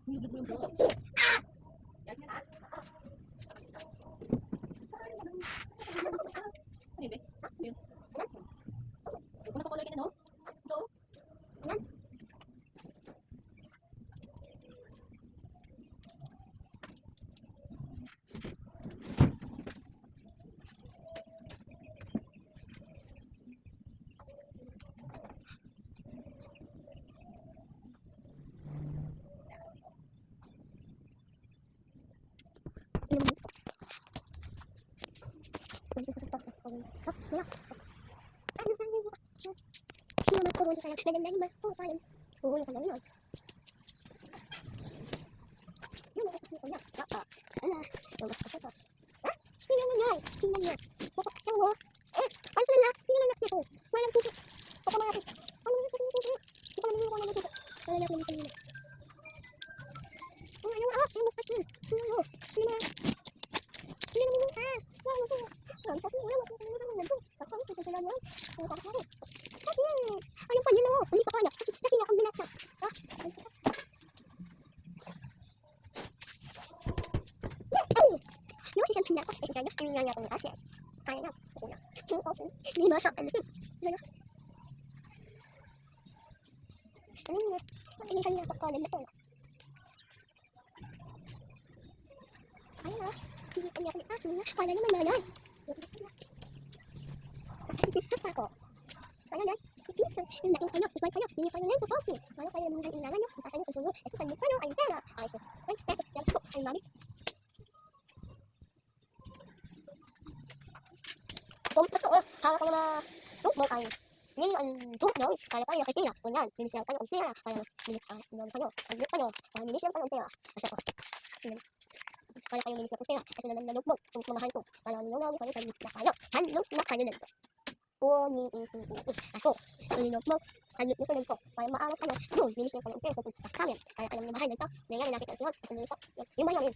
Nilibig mo yung buto. Yan yan ah. Ano yun, be? Ano yun? Kung nakakulay ka na, no? Ito, oh. Kala naman nanay. Nakikipit ako. Kala na, yung dating kayo, ikman kayo, hindi kayo lang po. Kala kayo naman ang ilangan nyo, ang kayo susunod. Ito kayo kayo, ay pera. Ay, yan po, ay mami. Kung totoo, kala ko na tukmok ay yun ang tukmok, kala kayo nakikita. Kunyan, binisyan kayo ang pera. Kala binisyan kayo, ang binisyan kayo ang pera. Kasi ako, kaya kayo minis na pera, kasi naman nalugmog, kung kumahan ko, kaya nilungaw kayo, kayo na kayo, hanlog na kayo nito. Ako, nilugmog, hanlog na kayo nito, para maalat kayo, yun, minis na kayo ang pera, kung kakamin, kaya alam na bahay nito, ngayon nakita ko yun, at nilito, yung bayan yun.